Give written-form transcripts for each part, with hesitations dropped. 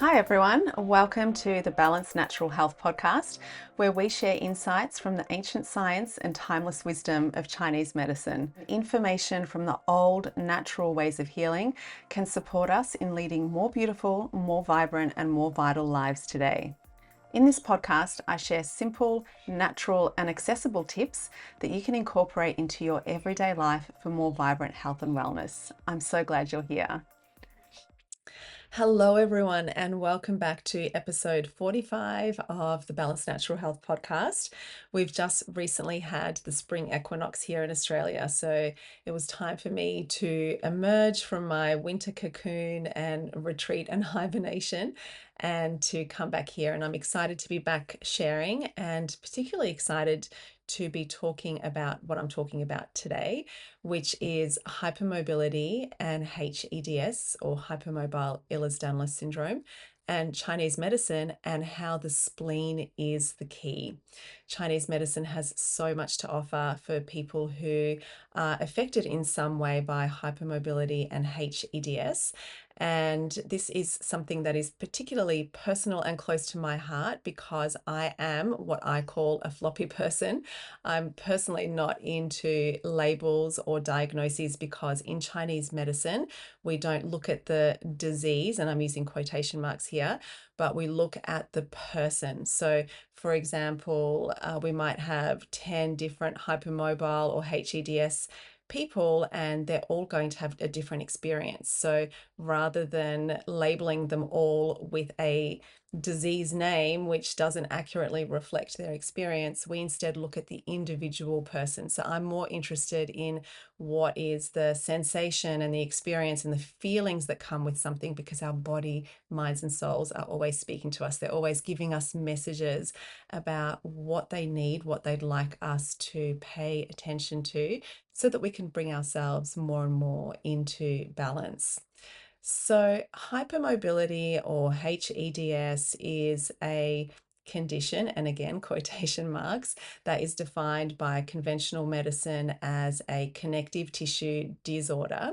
Hi everyone, welcome to the Balanced Natural Health podcast, where we share insights from the ancient science and timeless wisdom of Chinese medicine. Information from the old natural ways of healing can support us in leading more beautiful, more vibrant, and more vital lives today. In this podcast, I share simple, natural, and accessible tips that you can incorporate into your everyday life for more vibrant health and wellness. I'm so glad you're here. Hello, everyone, and welcome back to episode 45 of the Balanced Natural Health podcast. We've just recently had the spring equinox here in Australia, so it was time for me to emerge from my winter cocoon and retreat and hibernation and to come back here. And I'm excited to be back sharing, and particularly excited to be talking about what I'm talking about today, which is hypermobility and hEDS, or hypermobile Ehlers-Danlos syndrome, and Chinese medicine and how the spleen is the key. Chinese medicine has so much to offer for people who are affected in some way by hypermobility and hEDS. And this is something that is particularly personal and close to my heart because I am what I call a floppy person. I'm personally not into labels or diagnoses because in Chinese medicine, we don't look at the disease, and I'm using quotation marks here, but we look at the person. So, for example, we might have 10 different hypermobile or hEDS people, and they're all going to have a different experience. So rather than labeling them all with a disease name which doesn't accurately reflect their experience, we instead look at the individual person. So I'm more interested in what is the sensation and the experience and the feelings that come with something, because our body, minds, and souls are always speaking to us. They're always giving us messages about what they need, what they'd like us to pay attention to, so that we can bring ourselves more and more into balance. So, hypermobility or hEDS is a condition, and again, quotation marks, that is defined by conventional medicine as a connective tissue disorder.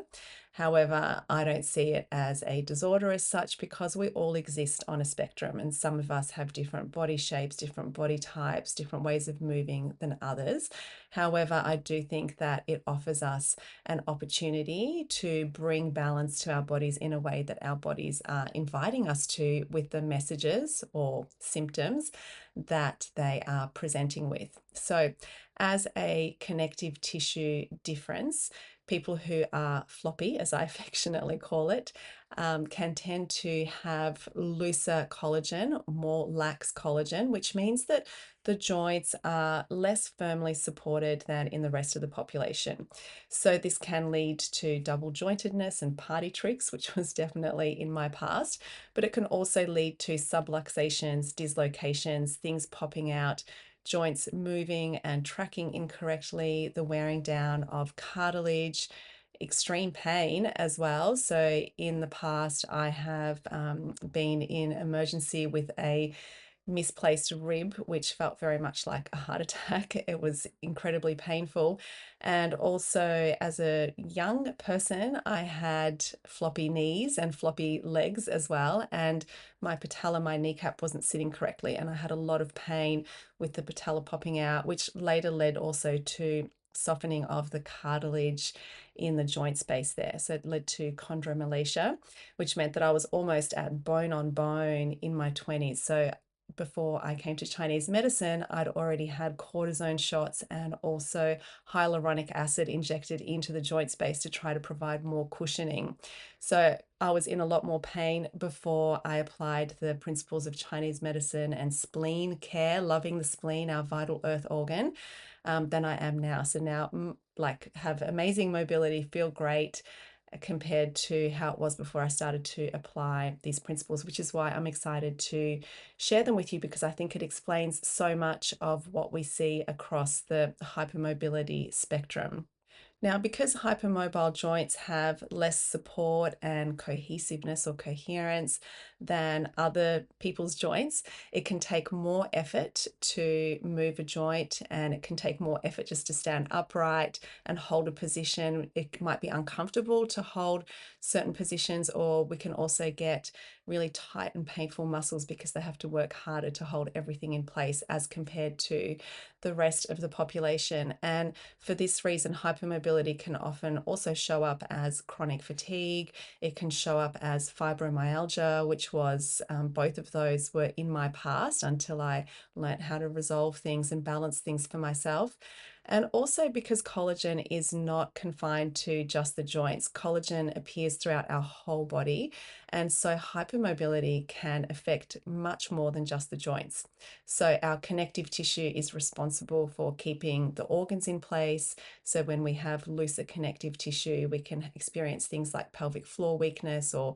However, I don't see it as a disorder as such because we all exist on a spectrum, and some of us have different body shapes, different body types, different ways of moving than others. However, I do think that it offers us an opportunity to bring balance to our bodies in a way that our bodies are inviting us to, with the messages or symptoms that they are presenting with. So, as a connective tissue difference, people who are floppy, as I affectionately call it, can tend to have looser collagen, more lax collagen, which means that the joints are less firmly supported than in the rest of the population. So this can lead to double jointedness and party tricks, which was definitely in my past, but it can also lead to subluxations, dislocations, things popping out, joints moving and tracking incorrectly, the wearing down of cartilage, extreme pain as well. So in the past, I have been in emergency with a misplaced rib, which felt very much like a heart attack. It was incredibly painful. And also, as a young person, I had floppy knees and floppy legs as well. And my patella, my kneecap, wasn't sitting correctly. And I had a lot of pain with the patella popping out, which later led also to softening of the cartilage in the joint space there. So it led to chondromalacia, which meant that I was almost at bone on bone in my 20s. So before I came to Chinese medicine, I'd already had cortisone shots and also hyaluronic acid injected into the joint space to try to provide more cushioning. So I was in a lot more pain before I applied the principles of Chinese medicine and spleen care, loving the spleen, our vital earth organ, than I am now. So now, have amazing mobility, feel great, compared to how it was before I started to apply these principles, which is why I'm excited to share them with you, because I think it explains so much of what we see across the hypermobility spectrum. Now, because hypermobile joints have less support and cohesiveness or coherence than other people's joints, it can take more effort to move a joint, and it can take more effort just to stand upright and hold a position. It might be uncomfortable to hold certain positions, or we can also get really tight and painful muscles because they have to work harder to hold everything in place as compared to the rest of the population. And for this reason, hypermobility can often also show up as chronic fatigue. It can show up as fibromyalgia, which was both of those were in my past until I learned how to resolve things and balance things for myself. And also because collagen is not confined to just the joints, collagen appears throughout our whole body. And so hypermobility can affect much more than just the joints. So our connective tissue is responsible for keeping the organs in place. So when we have looser connective tissue, we can experience things like pelvic floor weakness or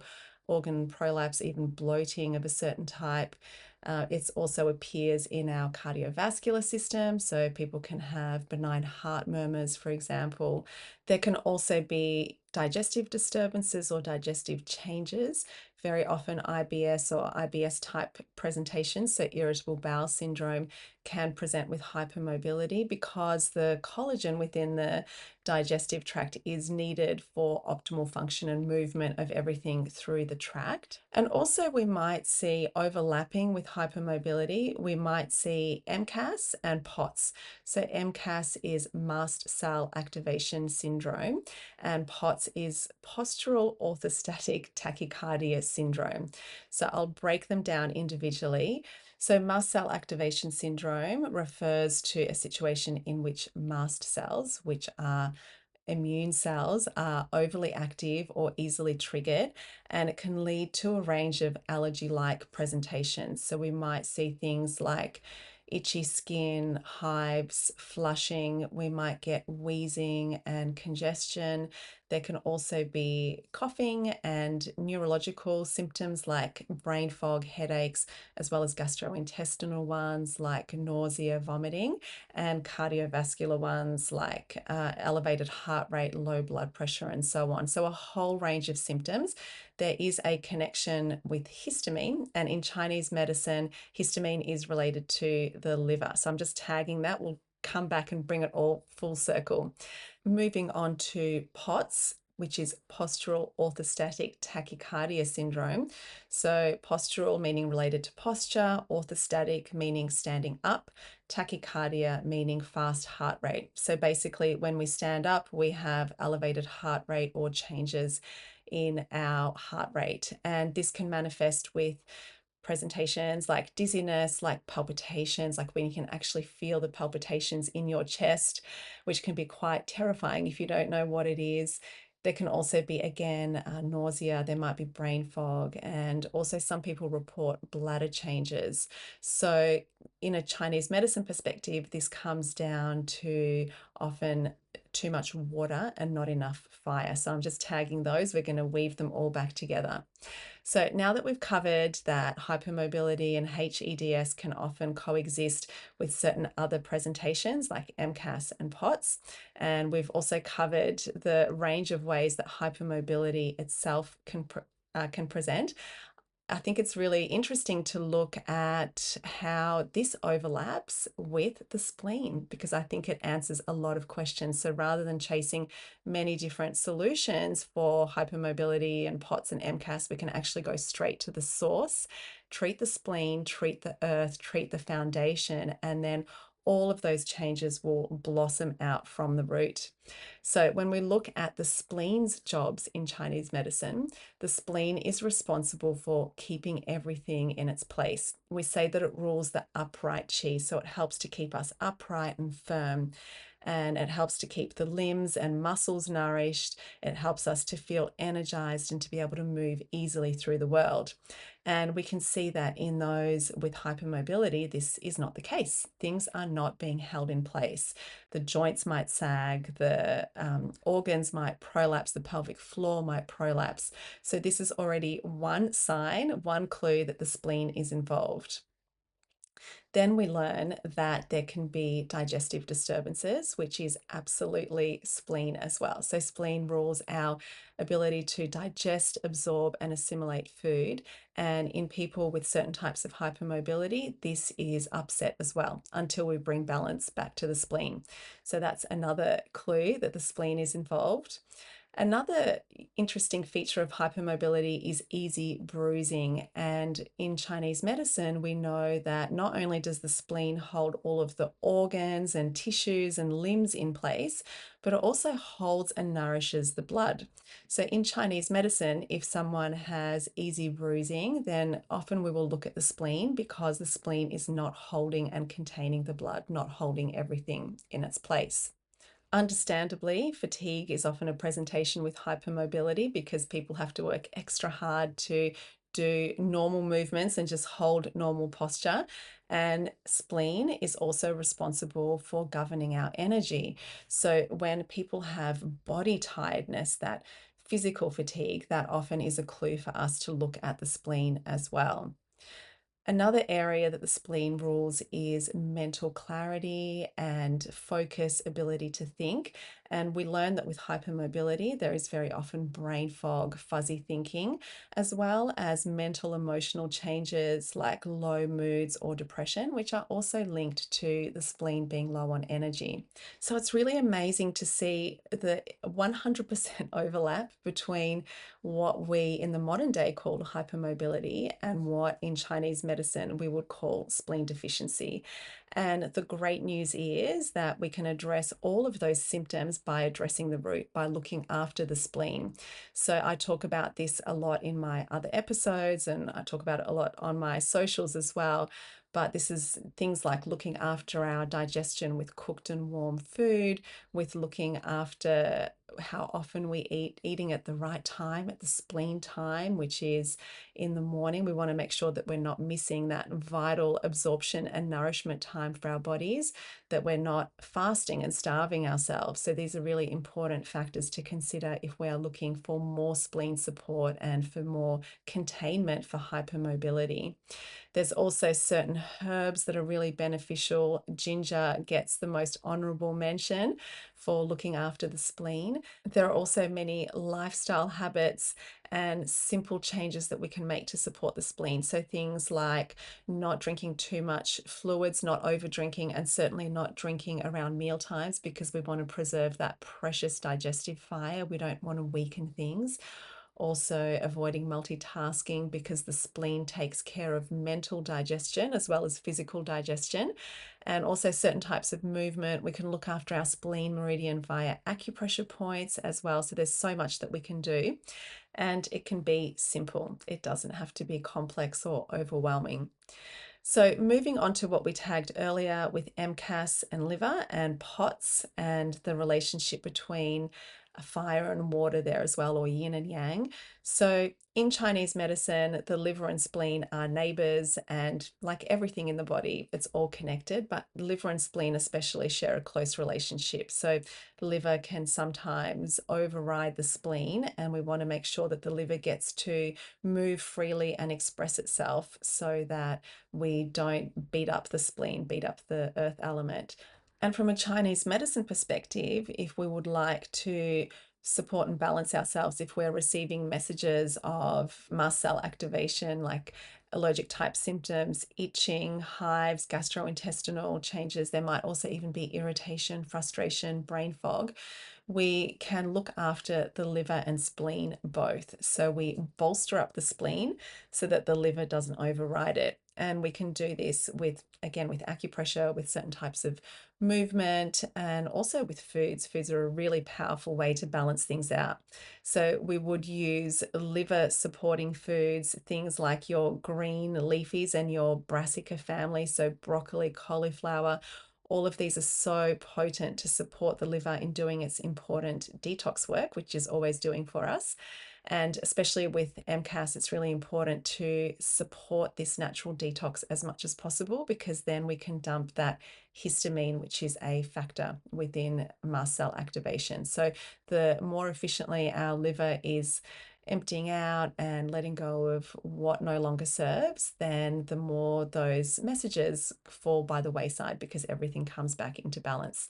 organ prolapse, even bloating of a certain type. It also appears in our cardiovascular system, so people can have benign heart murmurs, for example. There can also be digestive disturbances or digestive changes, very often IBS or IBS type presentations, so irritable bowel syndrome can present with hypermobility because the collagen within the digestive tract is needed for optimal function and movement of everything through the tract. And also we might see overlapping with hypermobility, we might see MCAS and POTS. So MCAS is mast cell activation syndrome and POTS is postural orthostatic tachycardia syndrome. So I'll break them down individually. So mast cell activation syndrome refers to a situation in which mast cells, which are immune cells, are overly active or easily triggered, and it can lead to a range of allergy-like presentations. So we might see things like itchy skin, hives, flushing. We might get wheezing and congestion. There can also be coughing and neurological symptoms like brain fog, headaches, as well as gastrointestinal ones like nausea, vomiting, and cardiovascular ones like elevated heart rate, low blood pressure, and so on. So a whole range of symptoms. There is a connection with histamine, and in Chinese medicine, histamine is related to the liver. So I'm just tagging that. We'll come back and bring it all full circle. Moving on to POTS, which is postural orthostatic tachycardia syndrome. So postural meaning related to posture, orthostatic meaning standing up, tachycardia meaning fast heart rate. So basically when we stand up, we have elevated heart rate or changes in our heart rate. And this can manifest with presentations like dizziness, like palpitations, like when you can actually feel the palpitations in your chest, which can be quite terrifying if you don't know what it is. There can also be, again, nausea, there might be brain fog, and also some people report bladder changes. So in a Chinese medicine perspective, this comes down to often too much water and not enough fire. So I'm just tagging those. We're going to weave them all back together. So now that we've covered that hypermobility and hEDS can often coexist with certain other presentations like MCAS and POTS, and we've also covered the range of ways that hypermobility itself can present, I think it's really interesting to look at how this overlaps with the spleen because I think it answers a lot of questions. So rather than chasing many different solutions for hypermobility and POTS and MCAS, we can actually go straight to the source, treat the spleen, treat the earth, treat the foundation, and then all of those changes will blossom out from the root. So when we look at the spleen's jobs in Chinese medicine, the spleen is responsible for keeping everything in its place. We say that it rules the upright chi, so it helps to keep us upright and firm. And it helps to keep the limbs and muscles nourished. It helps us to feel energized and to be able to move easily through the world. And we can see that in those with hypermobility, this is not the case. Things are not being held in place. The joints might sag, the organs might prolapse, the pelvic floor might prolapse. So this is already one sign, one clue that the spleen is involved. Then we learn that there can be digestive disturbances, which is absolutely spleen as well. So spleen rules our ability to digest, absorb, and assimilate food. And in people with certain types of hypermobility, this is upset as well until we bring balance back to the spleen. So that's another clue that the spleen is involved. Another interesting feature of hypermobility is easy bruising. And in Chinese medicine, we know that not only does the spleen hold all of the organs and tissues and limbs in place, but it also holds and nourishes the blood. So in Chinese medicine, if someone has easy bruising, then often we will look at the spleen because the spleen is not holding and containing the blood, not holding everything in its place. Understandably, fatigue is often a presentation with hypermobility because people have to work extra hard to do normal movements and just hold normal posture. And spleen is also responsible for governing our energy. So when people have body tiredness, that physical fatigue, that often is a clue for us to look at the spleen as well. Another area that the spleen rules is mental clarity and focus, ability to think. And we learn that with hypermobility, there is very often brain fog, fuzzy thinking, as well as mental emotional changes like low moods or depression, which are also linked to the spleen being low on energy. So it's really amazing to see the 100% overlap between what we in the modern day call hypermobility and what in Chinese medicine we would call spleen deficiency. And the great news is that we can address all of those symptoms by addressing the root, by looking after the spleen. So I talk about this a lot in my other episodes, and I talk about it a lot on my socials as well. But this is things like looking after our digestion with cooked and warm food, with looking after how often we eat, eating at the right time, at the spleen time, which is in the morning. We want to make sure that we're not missing that vital absorption and nourishment time for our bodies, that we're not fasting and starving ourselves. So these are really important factors to consider if we are looking for more spleen support and for more containment for hypermobility. There's also certain herbs that are really beneficial. Ginger gets the most honorable mention for looking after the spleen. There are also many lifestyle habits and simple changes that we can make to support the spleen. So things like not drinking too much fluids, not over drinking, and certainly not drinking around meal times because we want to preserve that precious digestive fire. We don't want to weaken things. Also avoiding multitasking because the spleen takes care of mental digestion as well as physical digestion. And also certain types of movement. We can look after our spleen meridian via acupressure points as well. So there's so much that we can do. And it can be simple. It doesn't have to be complex or overwhelming. So moving on to what we tagged earlier with MCAS and liver and POTS and the relationship between fire and water there as well, or yin and yang. So in Chinese medicine, the liver and spleen are neighbors, and like everything in the body, it's all connected, but liver and spleen especially share a close relationship. So the liver can sometimes override the spleen, and we want to make sure that the liver gets to move freely and express itself so that we don't beat up the spleen, beat up the earth element. And from a Chinese medicine perspective, if we would like to support and balance ourselves, if we're receiving messages of mast cell activation, like allergic type symptoms, itching, hives, gastrointestinal changes, there might also even be irritation, frustration, brain fog. We can look after the liver and spleen both. So we bolster up the spleen so that the liver doesn't override it. And we can do this with, again, with acupressure, with certain types of movement, and also with foods. Foods are a really powerful way to balance things out. So we would use liver supporting foods, things like your green leafies and your brassica family, so broccoli, cauliflower. All of these are so potent to support the liver in doing its important detox work, which is always doing for us. And especially with MCAS, it's really important to support this natural detox as much as possible because then we can dump that histamine, which is a factor within mast cell activation. So the more efficiently our liver is emptying out and letting go of what no longer serves, then the more those messages fall by the wayside because everything comes back into balance.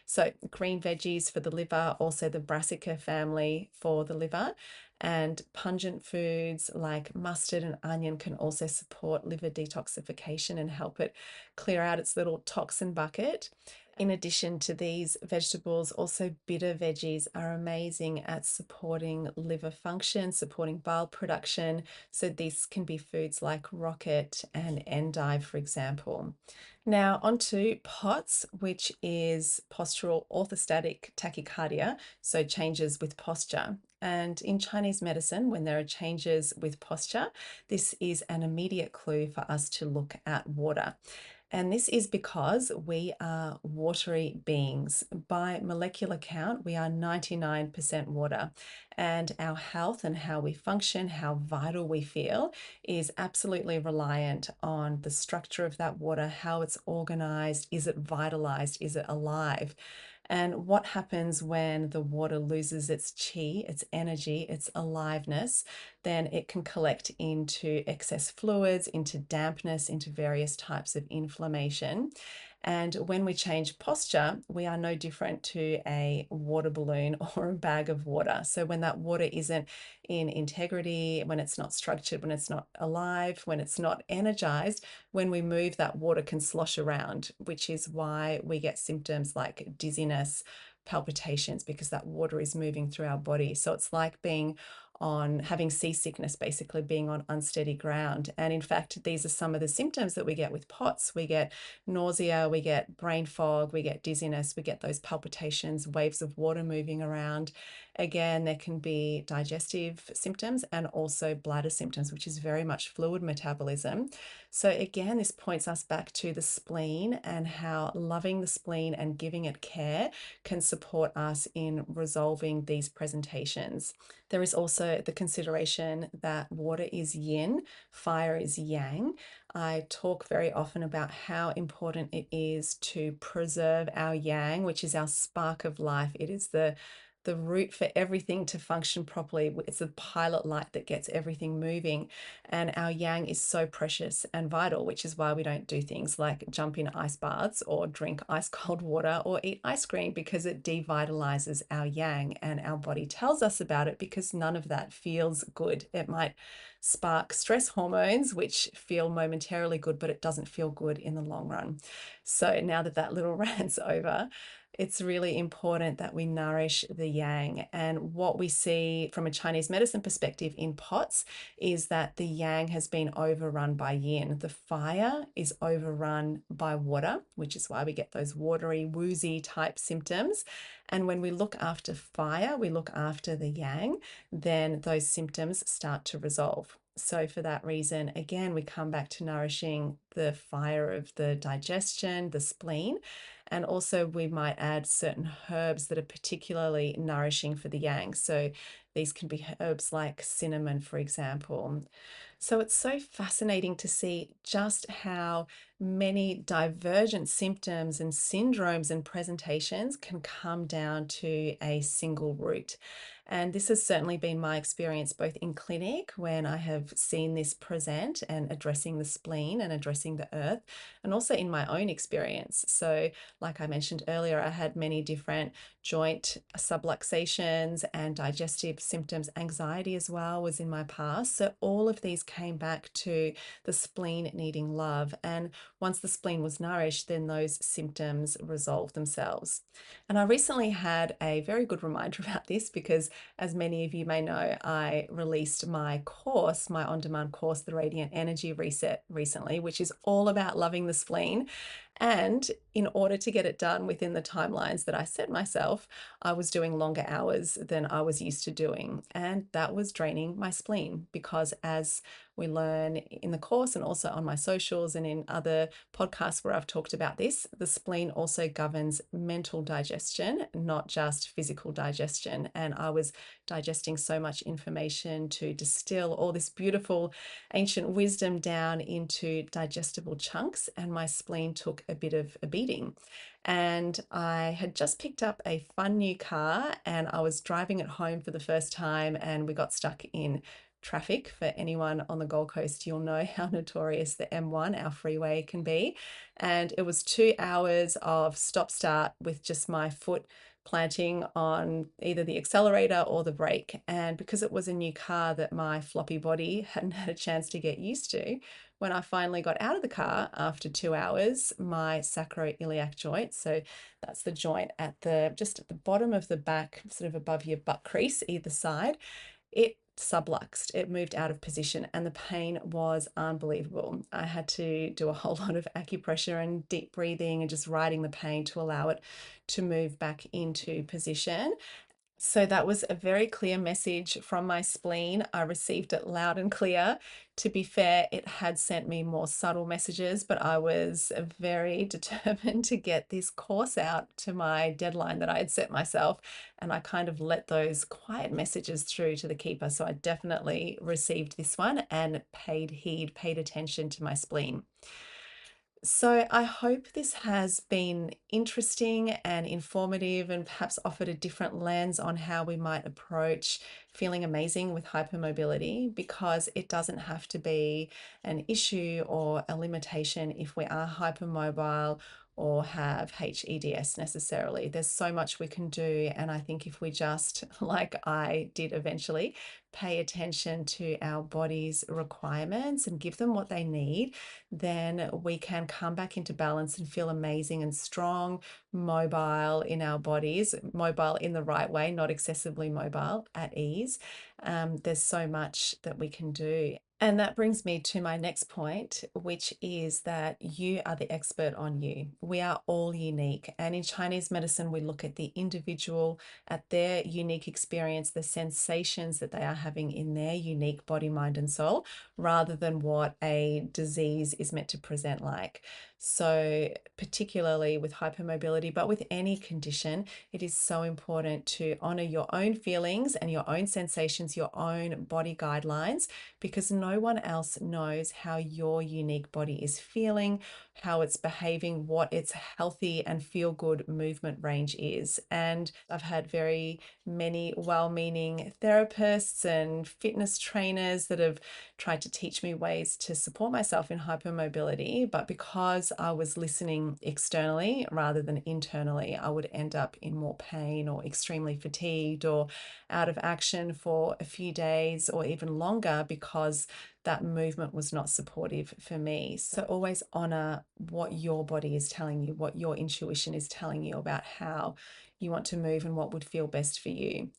So green veggies for the liver, also the brassica family for the liver, and pungent foods like mustard and onion can also support liver detoxification and help it clear out its little toxin bucket. In addition to these vegetables, also bitter veggies are amazing at supporting liver function, supporting bile production. So these can be foods like rocket and endive, for example. Now, onto POTS, which is postural orthostatic tachycardia, so changes with posture. And in Chinese medicine, when there are changes with posture, this is an immediate clue for us to look at water. And this is because we are watery beings. By molecular count, we are 99% water. And our health and how we function, how vital we feel, is absolutely reliant on the structure of that water, how it's organized, is it vitalized, is it alive? And what happens when the water loses its chi, its energy, its aliveness? Then it can collect into excess fluids, into dampness, into various types of inflammation. And when we change posture, we are no different to a water balloon or a bag of water. So when that water isn't in integrity, when it's not structured, when it's not alive, when it's not energized, when we move, that water can slosh around, which is why we get symptoms like dizziness, palpitations, because that water is moving through our body. So it's like being on having seasickness, basically being on unsteady ground. And in fact, these are some of the symptoms that we get with POTS. We get nausea, we get brain fog, we get dizziness, we get those palpitations, waves of water moving around. Again, there can be digestive symptoms and also bladder symptoms, which is very much fluid metabolism. So again, this points us back to the spleen and how loving the spleen and giving it care can support us in resolving these presentations. There is also the consideration that water is yin, fire is yang. I talk very often about how important it is to preserve our yang, which is our spark of life. It is the root for everything to function properly. It's the pilot light that gets everything moving. And our yang is so precious and vital, which is why we don't do things like jump in ice baths or drink ice cold water or eat ice cream, because it devitalizes our yang, and our body tells us about it because none of that feels good. It might spark stress hormones, which feel momentarily good, but it doesn't feel good in the long run. So now that that little rant's over, it's really important that we nourish the yang. And what we see from a Chinese medicine perspective in POTS is that the yang has been overrun by yin. The fire is overrun by water, which is why we get those watery, woozy type symptoms. And when we look after fire, we look after the yang, then those symptoms start to resolve. So for that reason, again, we come back to nourishing the fire of the digestion, the spleen, and also we might add certain herbs that are particularly nourishing for the yang. So these can be herbs like cinnamon, for example. So it's so fascinating to see just how many divergent symptoms and syndromes and presentations can come down to a single root. And this has certainly been my experience both in clinic when I have seen this present and addressing the spleen and addressing the earth, and also in my own experience. So, like I mentioned earlier, I had many different joint subluxations and digestive symptoms. Anxiety as well was in my past. So all of these came back to the spleen needing love. And once the spleen was nourished, then those symptoms resolved themselves. And I recently had a very good reminder about this because, as many of you may know, I released my course, my on-demand course, The Radiant Energy Reset, recently, which is all about loving the spleen. And in order to get it done within the timelines that I set myself, I was doing longer hours than I was used to doing. And that was draining my spleen because, as we learn in the course and also on my socials and in other podcasts where I've talked about this, the spleen also governs mental digestion, not just physical digestion. And I was digesting so much information to distill all this beautiful ancient wisdom down into digestible chunks, and my spleen took a bit of a beating. And I had just picked up a fun new car and I was driving it home for the first time, and we got stuck in traffic. For anyone on the Gold Coast, you'll know how notorious the M1, our freeway, can be. And it was 2 hours of stop start with just my foot planting on either the accelerator or the brake. And because it was a new car that my floppy body hadn't had a chance to get used to, when I finally got out of the car after 2 hours, my sacroiliac joint, so that's the joint at just at the bottom of the back, sort of above your butt crease, either side, it subluxed, it moved out of position, and the pain was unbelievable. I had to do a whole lot of acupressure and deep breathing and just riding the pain to allow it to move back into position. So that was a very clear message from my spleen. I received it loud and clear. To be fair, it had sent me more subtle messages, but I was very determined to get this course out to my deadline that I had set myself. And I kind of let those quiet messages through to the keeper. So I definitely received this one and paid heed, paid attention to my spleen. So I hope this has been interesting and informative and perhaps offered a different lens on how we might approach feeling amazing with hypermobility, because it doesn't have to be an issue or a limitation if we are hypermobile or have hEDS necessarily. There's so much we can do, and I think if we just, like I did eventually, pay attention to our body's requirements and give them what they need, then we can come back into balance and feel amazing and strong, mobile in our bodies, mobile in the right way, not excessively mobile, at ease. There's so much that we can do. And that brings me to my next point, which is that you are the expert on you. We are all unique. And in Chinese medicine, we look at the individual, at their unique experience, the sensations that they are having in their unique body, mind, and soul, rather than what a disease is meant to present like. So, particularly with hypermobility, but with any condition, it is so important to honor your own feelings and your own sensations, your own body guidelines, because no one else knows how your unique body is feeling, how it's behaving, what its healthy and feel good movement range is. And I've had very many well-meaning therapists and fitness trainers that have tried to teach me ways to support myself in hypermobility, but because I was listening externally rather than internally, I would end up in more pain or extremely fatigued or out of action for a few days or even longer because that movement was not supportive for me. So always honor what your body is telling you, what your intuition is telling you about how you want to move and what would feel best for you.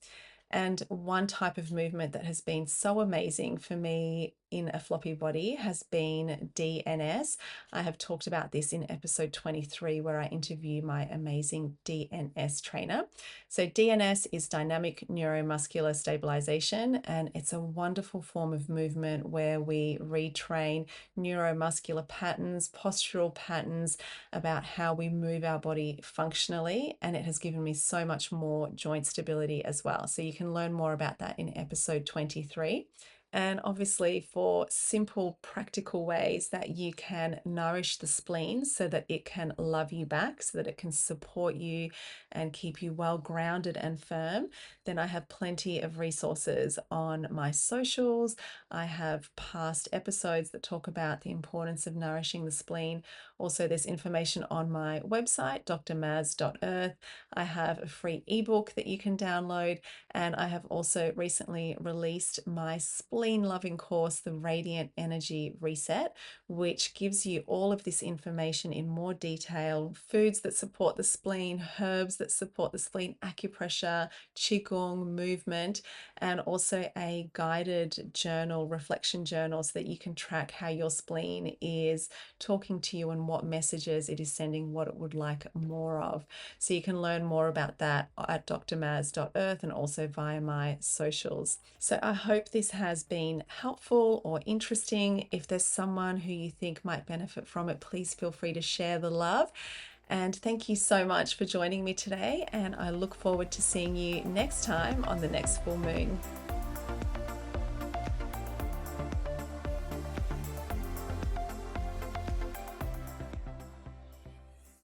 And one type of movement that has been so amazing for me in a floppy body has been DNS. I have talked about this in episode 23, where I interview my amazing DNS trainer. So DNS is dynamic neuromuscular stabilization, and it's a wonderful form of movement where we retrain neuromuscular patterns, postural patterns about how we move our body functionally, and it has given me so much more joint stability as well. So you can learn more about that in episode 23. And obviously, for simple, practical ways that you can nourish the spleen so that it can love you back, so that it can support you and keep you well grounded and firm, then I have plenty of resources on my socials. I have past episodes that talk about the importance of nourishing the spleen. Also, there's information on my website, drmaz.earth. I have a free ebook that you can download, and I have also recently released my spleen loving course, the Radiant Energy Reset, which gives you all of this information in more detail: foods that support the spleen, herbs that support the spleen, acupressure, qigong, movement, and also a guided journal, reflection journal, so that you can track how your spleen is talking to you and what messages it is sending, what it would like more of. So you can learn more about that at drmaz.earth and also via my socials. So I hope this has been helpful or interesting. If there's someone who you think might benefit from it, please feel free to share the love. And thank you so much for joining me today. And I look forward to seeing you next time on the next full moon.